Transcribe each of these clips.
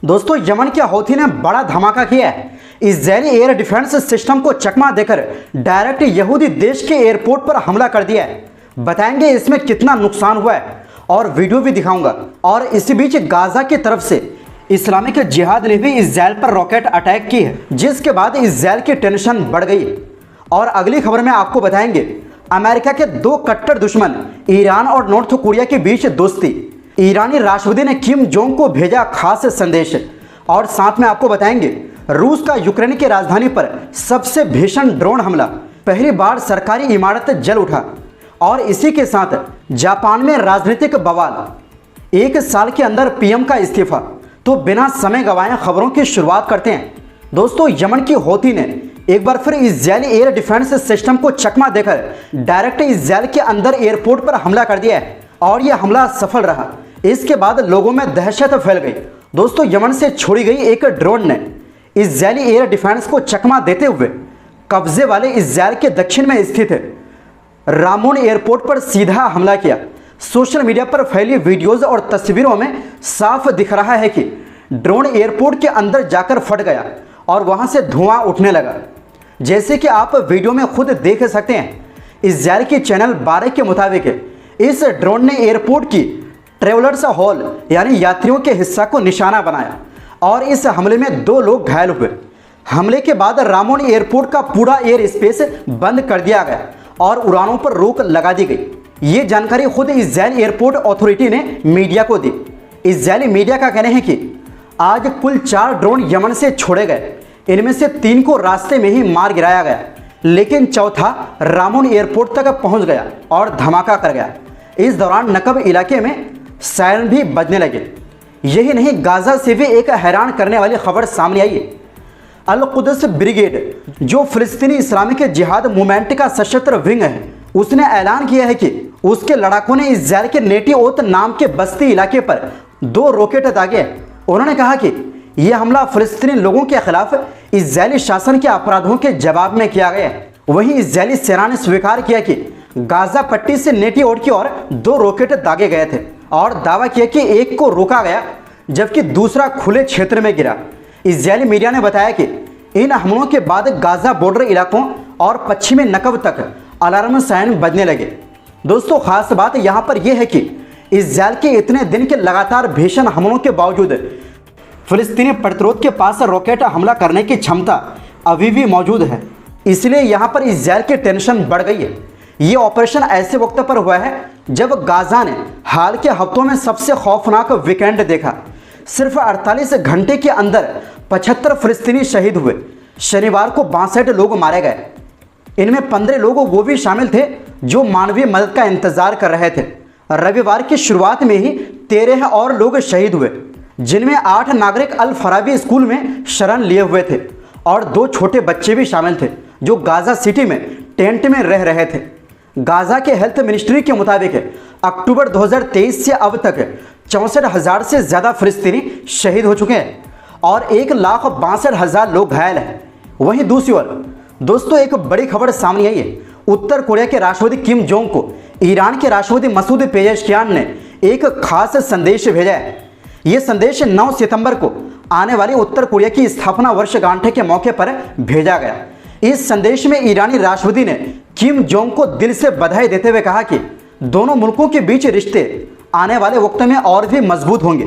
दोस्तों, यमन के हौथी ने बड़ा धमाका किया है। इजरायली एयर डिफेंस सिस्टम को चकमा देकर डायरेक्ट यहूदी देश के एयरपोर्ट पर हमला कर दिया है। बताएंगे इसमें कितना नुकसान हुआ है और वीडियो भी दिखाऊंगा। और इसी बीच गाजा की तरफ से इस्लामिक जिहाद ने भी इजरायल पर रॉकेट अटैक की है, जिसके बाद इजरायल की टेंशन बढ़ गई। और अगली खबर में आपको बताएंगे अमेरिका के दो कट्टर दुश्मन ईरान और नॉर्थ कोरिया के बीच दोस्ती। ईरानी राष्ट्रपति ने किम जोंग को भेजा खास संदेश। और साथ में आपको बताएंगे रूस का यूक्रेन की राजधानी पर सबसे भीषण ड्रोन हमला, पहली बार सरकारी इमारत जल उठा। और इसी के साथ जापान में राजनीतिक बवाल, 1 साल के अंदर पीएम का इस्तीफा। तो बिना समय गंवाए खबरों की शुरुआत करते हैं। दोस्तों, यमन की हौथी ने एक बार फिर इजरायली एयर डिफेंस सिस्टम को चकमा देकर डायरेक्ट इजरायल के अंदर एयरपोर्ट पर हमला कर दिया है और यह हमला सफल रहा। इसके बाद लोगों में दहशत फैल गई। दोस्तों, यमन से छोड़ी गई एक ड्रोन ने इजरायली एयर डिफेंस को चकमा देते हुए कब्जे वाले इजरायल के दक्षिण में स्थित रामोन एयरपोर्ट पर सीधा हमला किया। सोशल मीडिया पर फैली वीडियोज और तस्वीरों में साफ दिख रहा है कि ड्रोन एयरपोर्ट के अंदर जाकर फट गया और वहां से धुआं उठने लगा, जैसे कि आप वीडियो में खुद देख सकते हैं। इजरायल की चैनल 12 के मुताबिक इस ड्रोन ने एयरपोर्ट की ट्रेवलर्स हॉल यानी यात्रियों के हिस्सा को निशाना बनाया और इस हमले में 2 लोग घायल हुए। हमले के बाद रामोन एयरपोर्ट का पूरा एयर स्पेस बंद कर दिया गया और उड़ानों पर रोक लगा दी गई। ये जानकारी खुद इजरायल एयरपोर्ट अथॉरिटी ने मीडिया को दी। इजरायली मीडिया का कहना है कि आज कुल 4 ड्रोन यमन से छोड़े गए। इनमें से 3 को रास्ते में ही मार गिराया गया, लेकिन चौथा रामोन एयरपोर्ट तक पहुंच गया और धमाका कर गया। इस दौरान नकब इलाके में सायरन भी बजने लगे। यही नहीं, गाजा से भी एक हैरान करने वाली खबर सामने आई है। अल कुद्स ब्रिगेड, जो फिलिस्तीनी इस्लामिक जिहाद मूवमेंट का सशस्त्र विंग है, उसने ऐलान किया है कि उसके लड़ाकों ने इजरायल के नेटिओत नाम के बस्ती इलाके पर 2 रॉकेट दागे। उन्होंने कहा कि यह हमला फिलिस्तीनी लोगों के खिलाफ इजरायली शासन के अपराधों के जवाब में किया गया। वहीं इजरायली सेना ने स्वीकार किया कि गाजा पट्टी से नेटिओट की ओर 2 रॉकेट दागे गए थे और दावा किया कि एक को रोका गया जबकि दूसरा खुले क्षेत्र में गिरा। इजरायली मीडिया ने बताया कि इन हमलों के बाद गाजा बॉर्डर इलाकों और पश्चिमी नकब तक अलार्म सायरन बजने लगे। दोस्तों, खास बात यहाँ पर यह है कि इजरायल के इतने दिन के लगातार भीषण हमलों के बावजूद फिलिस्तीनी प्रतिरोध के पास रॉकेट हमला करने की क्षमता अभी भी मौजूद है। इसलिए यहाँ पर इजरायल की टेंशन बढ़ गई है। ये ऑपरेशन ऐसे वक्त पर हुआ है जब गाजा ने हाल के हफ्तों में सबसे खौफनाक वीकेंड देखा। सिर्फ 48 घंटे के अंदर 75 फिलिस्तीनी शहीद हुए। शनिवार को 62 लोग मारे गए। इनमें 15 लोग वो भी शामिल थे जो मानवीय मदद का इंतजार कर रहे थे। रविवार की शुरुआत में ही 13 और लोग शहीद हुए, जिनमें 8 नागरिक अल फराबी स्कूल में शरण लिए हुए थे और 2 छोटे बच्चे भी शामिल थे जो गाजा सिटी में टेंट में रह रहे थे। गाजा के हेल्थ मिनिस्ट्री के मुताबिक अक्टूबर 2023 से अब तक 64,000 से ज़्यादा फिलिस्तीनी शहीद हो चुके हैं और 1,62,000 लोग घायल हैं। वहीं दूसरी ओर दोस्तों, एक बड़ी खबर सामने आई है। उत्तर कोरिया के राष्ट्रपति किम जोंग को ईरान के राष्ट्रपति मसूद पेजेशकियान ने एक खास संदेश भेजा है। ये संदेश 9 सितंबर को आने वाली उत्तर कोरिया की स्थापना वर्षगांठ के मौके पर भेजा गया। इस संदेश में ईरानी राष्ट्रपति ने किम जोंग को दिल से बधाई देते हुए कहा कि दोनों मुल्कों के बीच रिश्ते आने वाले वक्त में और भी मजबूत होंगे।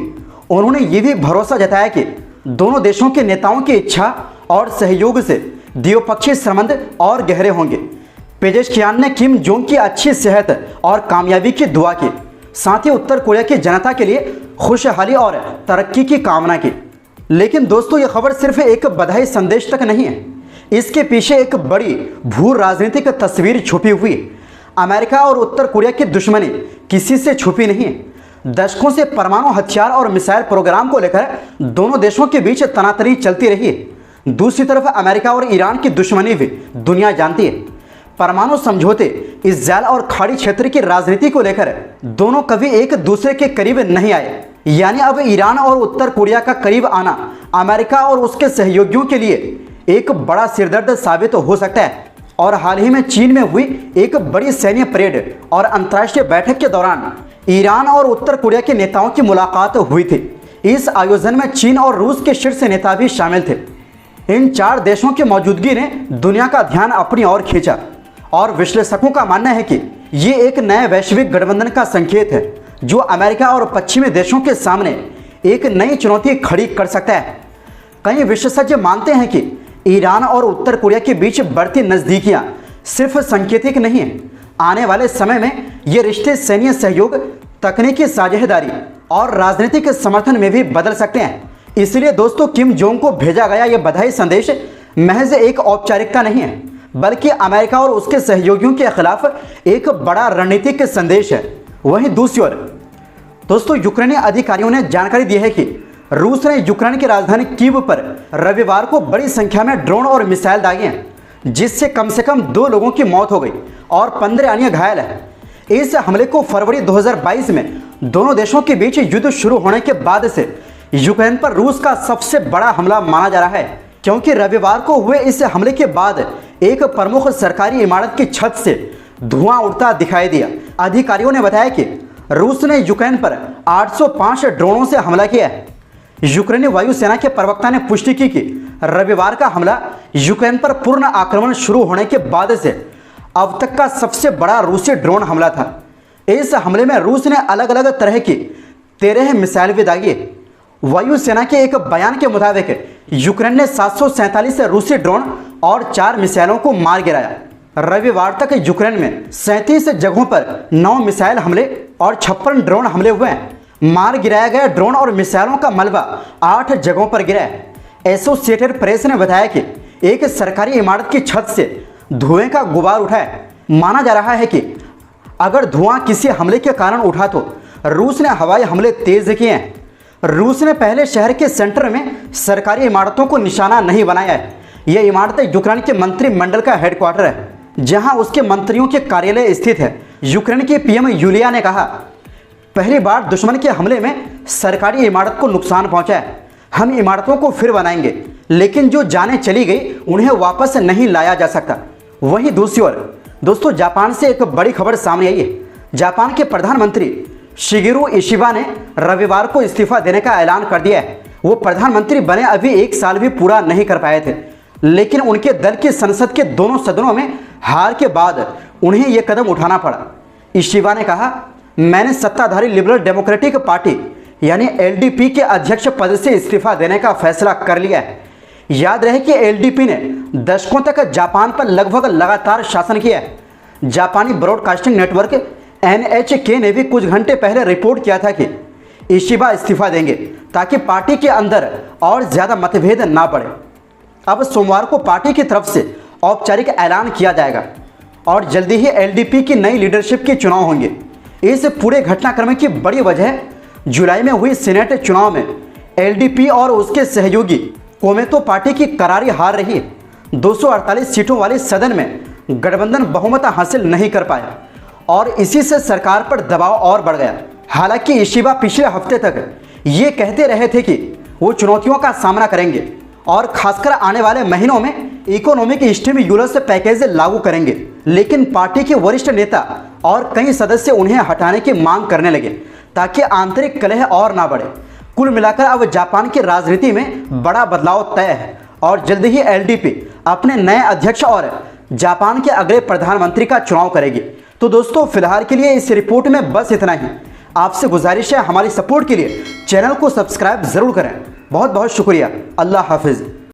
उन्होंने ये भी भरोसा जताया कि दोनों देशों के नेताओं की इच्छा और सहयोग से द्विपक्षीय संबंध और गहरे होंगे। पेजेशकियान ने किम जोंग की अच्छी सेहत और कामयाबी की दुआ की, साथ ही उत्तर कोरिया की जनता के लिए खुशहाली और तरक्की की कामना की। लेकिन दोस्तों, ये खबर सिर्फ एक बधाई संदेश तक नहीं है। इसके पीछे एक बड़ी भू राजनीतिक तस्वीर छुपी हुई है। अमेरिका और उत्तर कोरिया की दुश्मनी किसी से छुपी नहीं है। दशकों से परमाणु हथियार और मिसाइल प्रोग्राम को लेकर दोनों देशों के बीच तनातनी चलती रही है। दूसरी तरफ अमेरिका और ईरान की दुश्मनी भी दुनिया जानती है। परमाणु समझौते, इजरायल और खाड़ी क्षेत्र की राजनीति को लेकर दोनों कभी एक दूसरे के करीब नहीं आए। यानी अब ईरान और उत्तर कोरिया का करीब आना अमेरिका और उसके सहयोगियों के लिए एक बड़ा सिरदर्द साबित हो सकता है। और हाल ही में चीन में हुई एक बड़ी सैन्य परेड और अंतर्राष्ट्रीय बैठक के दौरान ईरान और उत्तर कोरिया के नेताओं की मुलाकात हुई थी। इस आयोजन में चीन और रूस के शीर्ष नेता भी शामिल थे। इन 4 देशों की मौजूदगी ने दुनिया का ध्यान अपनी ओर खींचा और विश्लेषकों का मानना है कि ये एक नए वैश्विक गठबंधन का संकेत है जो अमेरिका और पश्चिमी देशों के सामने एक नई चुनौती खड़ी कर सकता है। कई विशेषज्ञ मानते हैं कि ईरान और उत्तर कोरिया के बीच बढ़ती नज़दीकियां सिर्फ सांकेतिक नहीं है, आने वाले समय में ये रिश्ते सैन्य सहयोग, तकनीकी साझेदारी और राजनीतिक समर्थन में भी बदल सकते हैं। इसलिए दोस्तों, किम जोंग को भेजा गया ये बधाई संदेश महज एक औपचारिकता नहीं है, बल्कि अमेरिका और उसके सहयोगियों के खिलाफ एक बड़ा रणनीतिक संदेश है। वहीं दूसरी ओर दोस्तों, यूक्रेनी अधिकारियों ने जानकारी दी है कि रूस ने यूक्रेन की राजधानी कीव पर रविवार को बड़ी संख्या में ड्रोन और मिसाइल दागे हैं, जिससे कम से कम 2 लोगों की मौत हो गई और 15 अन्य घायल हैं। इस हमले को फरवरी 2022 में दोनों देशों के बीच युद्ध शुरू होने के बाद से यूक्रेन पर रूस का सबसे बड़ा हमला माना जा रहा है, क्योंकि रविवार को हुए इस हमले के बाद एक प्रमुख सरकारी इमारत की छत से धुआं उड़ता दिखाई दिया। अधिकारियों ने बताया कि रूस ने यूक्रेन पर 805 ड्रोनों से हमला किया है। यूक्रेनी वायुसेना के प्रवक्ता ने पुष्टि की कि रविवार का हमला यूक्रेन पर पूर्ण आक्रमण शुरू होने के बाद से अब तक का सबसे बड़ा रूसी ड्रोन हमला था। इस हमले में रूस ने अलग अलग तरह की 13 मिसाइल भी दागी। वायुसेना के एक बयान के मुताबिक यूक्रेन ने 747 रूसी ड्रोन और 4 मिसाइलों को मार गिराया। रविवार तक यूक्रेन में 37 जगहों पर 9 मिसाइल हमले और 56 ड्रोन हमले हुए हैं। मार गिराया गया ड्रोन और मिसाइलों का मलबा 8 जगहों पर गिरा है। एसोसिएटेड प्रेस ने बताया कि एक सरकारी इमारत की छत से धुएं का गुबार उठा है। माना जा रहा है कि अगर धुआं किसी हमले के कारण उठा तो रूस ने हवाई हमले तेज किए हैं। रूस ने पहले शहर के सेंटर में सरकारी इमारतों को निशाना नहीं बनाया है। यह इमारत यूक्रेन के मंत्रिमंडल का हेडक्वार्टर है, जहां उसके मंत्रियों के कार्यालय स्थित है। यूक्रेन के पीएम यूलिया ने कहा, पहली बार दुश्मन के हमले में सरकारी इमारत को नुकसान पहुंचा है। हम इमारतों को फिर बनाएंगे, लेकिन जो जानें चली गई उन्हें वापस नहीं लाया जा सकता। वहीं दूसरी ओर दोस्तों, जापान से एक बड़ी खबर सामने आई है। जापान के प्रधानमंत्री शिगेरू इशिबा ने रविवार को इस्तीफा देने का ऐलान कर दिया है। वो प्रधानमंत्री बने अभी 1 साल भी पूरा नहीं कर पाए थे, लेकिन उनके दल की संसद के दोनों सदनों में हार के बाद उन्हें यह कदम उठाना पड़ा। इशिबा ने कहा, मैंने सत्ताधारी लिबरल डेमोक्रेटिक पार्टी यानी एलडीपी के अध्यक्ष पद से इस्तीफा देने का फैसला कर लिया है। याद रहे कि एलडीपी ने दशकों तक जापान पर लगभग लगातार शासन किया है। जापानी ब्रॉडकास्टिंग नेटवर्क एनएचके ने भी कुछ घंटे पहले रिपोर्ट किया था कि इशिबा इस्तीफा देंगे ताकि पार्टी के अंदर और ज़्यादा मतभेद ना बढ़े। अब सोमवार को पार्टी की तरफ से औपचारिक ऐलान किया जाएगा और जल्दी ही एलडीपी की नई लीडरशिप के चुनाव होंगे। इस पूरे घटनाक्रम की बड़ी वजह जुलाई में हुई सीनेट चुनाव में एलडीपी और उसके सहयोगी कोमेतो पार्टी की करारी हार रही है। 248 सीटों वाले सदन में गठबंधन बहुमत हासिल नहीं कर पाया और इसी से सरकार पर दबाव और बढ़ गया। हालांकि इशिबा पिछले हफ्ते तक ये कहते रहे थे कि वो चुनौतियों का सामना करेंगे और खासकर आने वाले महीनों में इकोनॉमिक स्टिमुलस पैकेज लागू करेंगे, लेकिन पार्टी के वरिष्ठ नेता और कई सदस्य उन्हें हटाने की मांग करने लगे ताकि आंतरिक कलह और ना बढ़े। कुल मिलाकर अब जापान की राजनीति में बड़ा बदलाव तय है और जल्द ही एलडीपी अपने नए अध्यक्ष और जापान के अगले प्रधानमंत्री का चुनाव करेगी। तो दोस्तों, फिलहाल के लिए इस रिपोर्ट में बस इतना ही। आपसे गुजारिश है हमारी सपोर्ट के लिए चैनल को सब्सक्राइब जरूर करें। बहुत बहुत शुक्रिया। अल्लाह हाफिज़।